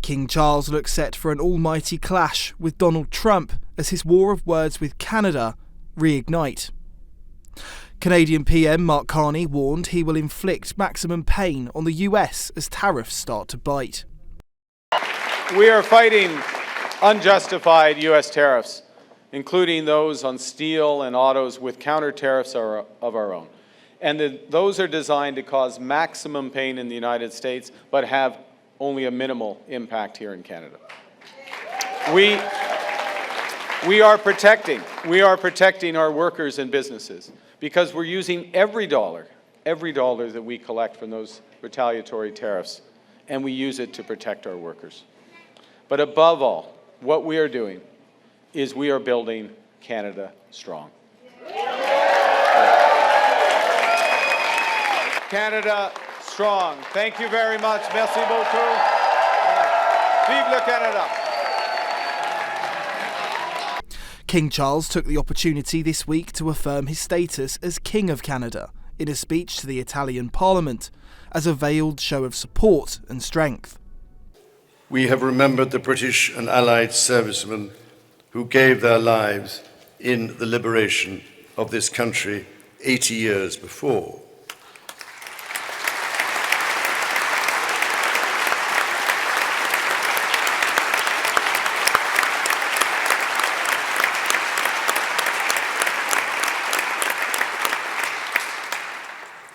King Charles looks set for an almighty clash with Donald Trump as his war of words with Canada reignite. Canadian PM Mark Carney warned he will inflict maximum pain on the US as tariffs start to bite. We are fighting unjustified US tariffs, including those on steel and autos with counter tariffs of our own. And those are designed to cause maximum pain in the United States, but have only a minimal impact here in Canada. We are protecting our workers and businesses because we're using every dollar that we collect from those retaliatory tariffs, and we use it to protect our workers. But above all, what we are doing is we are building Canada strong. Canada strong. Thank you very much. Merci beaucoup. Vive le Canada. King Charles took the opportunity this week to affirm his status as King of Canada in a speech to the Italian Parliament as a veiled show of support and strength. We have remembered the British and Allied servicemen who gave their lives in the liberation of this country 80 years before.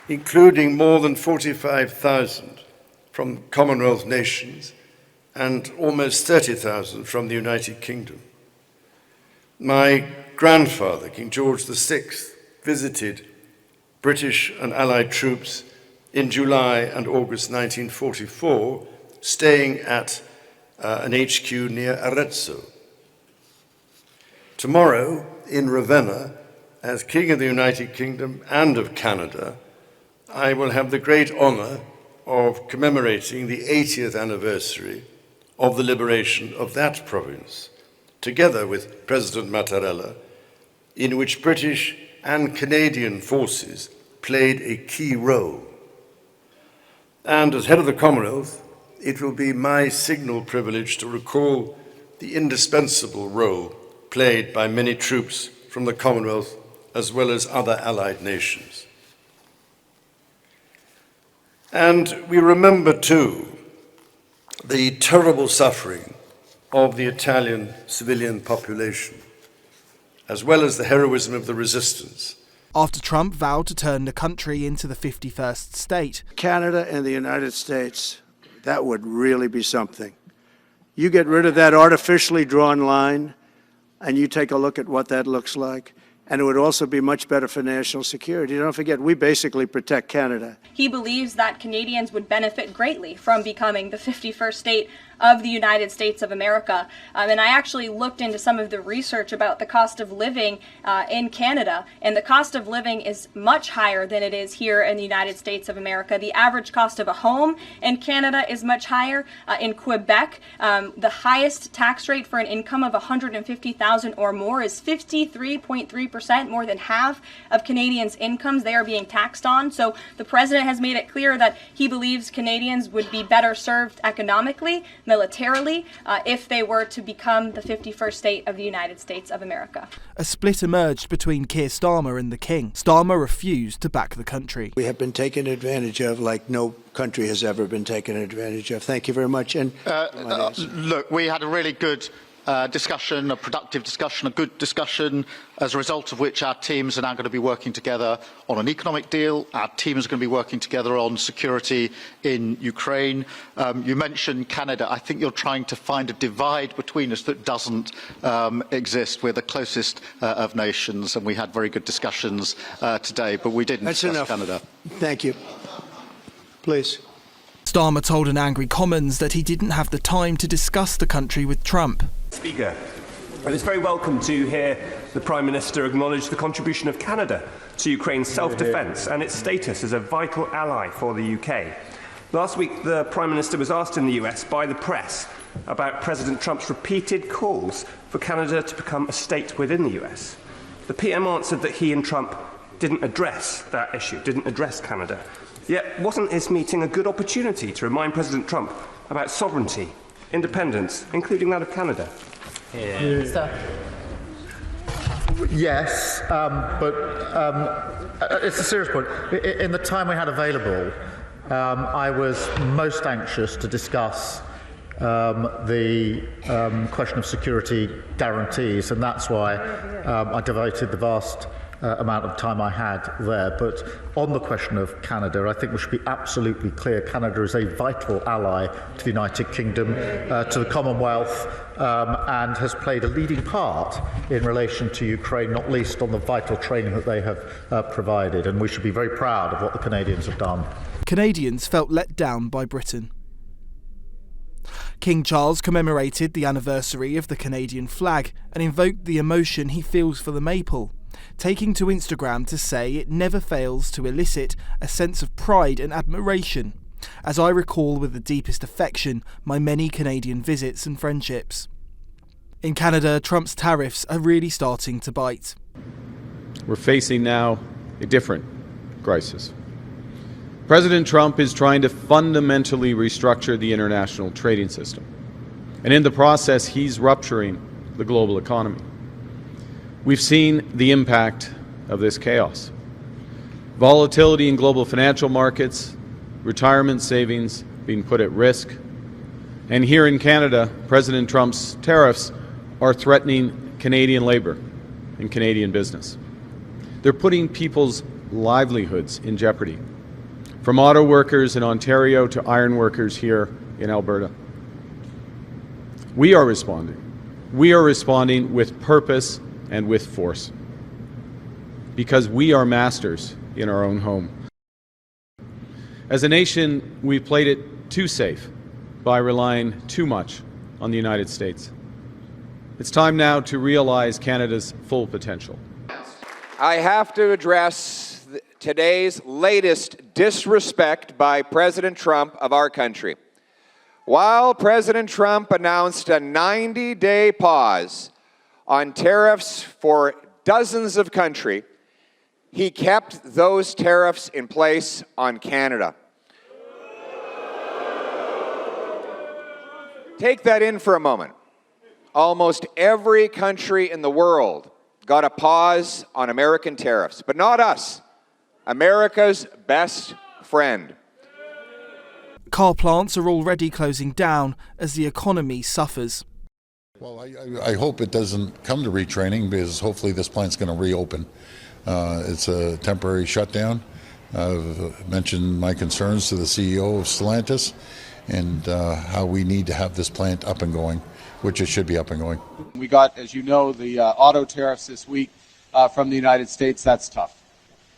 Including more than 45,000 from Commonwealth nations and almost 30,000 from the United Kingdom. My grandfather, King George VI, visited British and Allied troops in July and August 1944, staying at an HQ near Arezzo. Tomorrow, in Ravenna, as King of the United Kingdom and of Canada, I will have the great honour of commemorating the 80th anniversary of the liberation of that province, together with President Mattarella, in which British and Canadian forces played a key role. And as head of the Commonwealth, it will be my signal privilege to recall the indispensable role played by many troops from the Commonwealth as well as other allied nations. And we remember, too, the terrible suffering of the Italian civilian population, as well as the heroism of the resistance. After Trump vowed to turn the country into the 51st state. Canada and the United States, that would really be something. You get rid of that artificially drawn line, and you take a look at what that looks like. And it would also be much better for national security. Don't forget, we basically protect Canada. He believes that Canadians would benefit greatly from becoming the 51st state of the United States of America. And I actually looked into some of the research about the cost of living in Canada, and the cost of living is much higher than it is here in the United States of America. The average cost of a home in Canada is much higher. In Quebec, the highest tax rate for an income of $150,000 or more is 53.3%, more than half of Canadians' incomes they are being taxed on. So the president has made it clear that he believes Canadians would be better served economically, militarily, if they were to become the 51st state of the United States of America. A split emerged between Keir Starmer and the King. Starmer refused to back the country. We have been taken advantage of like no country has ever been taken advantage of. Thank you very much. And look, we had a really good discussion, a productive discussion, a good discussion, as a result of which our teams are now going to be working together on an economic deal. Our teams are going to be working together on security in Ukraine. You mentioned Canada. I think you're trying to find a divide between us that doesn't exist. We're the closest of nations, and we had very good discussions today, but we didn't discuss Canada. Thank you. Please. Starmer told an angry Commons that he didn't have the time to discuss the country with Trump. Speaker, it's very welcome to hear the Prime Minister acknowledge the contribution of Canada to Ukraine's self-defence and its status as a vital ally for the UK. Last week, the Prime Minister was asked in the US by the press about President Trump's repeated calls for Canada to become a state within the US. The PM answered that he and Trump didn't address that issue, didn't address Canada. Yet, wasn't this meeting a good opportunity to remind President Trump about sovereignty independence, including that of Canada? Yes, but it's a serious point. In the time we had available, I was most anxious to discuss the question of security guarantees, and that's why I devoted the vast amount of time I had there. But on the question of Canada, I think we should be absolutely clear. Canada is a vital ally to the United Kingdom, to the Commonwealth, and has played a leading part in relation to Ukraine, not least on the vital training that they have provided. And we should be very proud of what the Canadians have done. Canadians felt let down by Britain. King Charles commemorated the anniversary of the Canadian flag and invoked the emotion he feels for the maple, taking to Instagram to say it never fails to elicit a sense of pride and admiration, as I recall with the deepest affection my many Canadian visits and friendships. In Canada, Trump's tariffs are really starting to bite. We're facing now a different crisis. President Trump is trying to fundamentally restructure the international trading system. And in the process, he's rupturing the global economy. We've seen the impact of this chaos. Volatility in global financial markets, retirement savings being put at risk. And here in Canada, President Trump's tariffs are threatening Canadian labour and Canadian business. They're putting people's livelihoods in jeopardy, from auto workers in Ontario to iron workers here in Alberta. We are responding. We are responding with purpose and with force, because we are masters in our own home. As a nation, we've played it too safe by relying too much on the United States. It's time now to realize Canada's full potential. I have to address today's latest disrespect by President Trump of our country. While President Trump announced a 90-day pause on tariffs for dozens of countries, he kept those tariffs in place on Canada. Take that in for a moment. Almost every country in the world got a pause on American tariffs, but not us, America's best friend. Car plants are already closing down as the economy suffers. Well, I hope it doesn't come to retraining, because hopefully this plant's going to reopen. It's a temporary shutdown. I've mentioned my concerns to the CEO of Stellantis and how we need to have this plant up and going, which it should be up and going. We got, as you know, the auto tariffs this week from the United States. That's tough.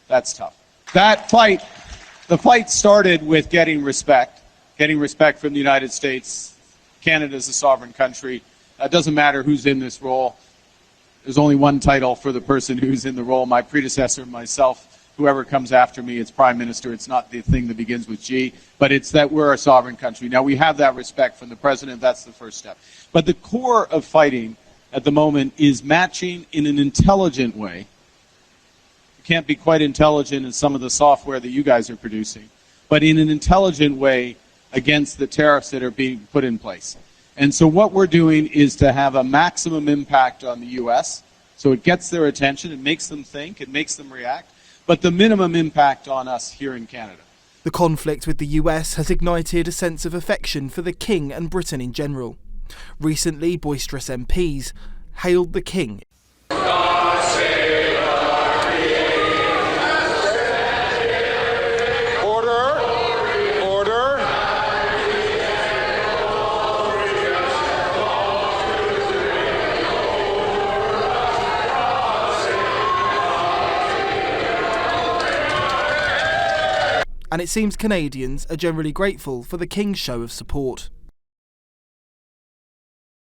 That's tough. That fight, the fight started with getting respect from the United States. Canada's a sovereign country. It doesn't matter who's in this role. There's only one title for the person who's in the role. My predecessor, myself, whoever comes after me, it's Prime Minister. It's not the thing that begins with G, but it's that we're a sovereign country. Now, we have that respect from the President. That's the first step. But the core of fighting at the moment is matching in an intelligent way. You can't be quite intelligent in some of the software that you guys are producing, but in an intelligent way against the tariffs that are being put in place. And so what we're doing is to have a maximum impact on the U.S., so it gets their attention, it makes them think, it makes them react, but the minimum impact on us here in Canada. The conflict with the US has ignited a sense of affection for the King and Britain in general. Recently, boisterous MPs hailed the King. And it seems Canadians are generally grateful for the King's show of support.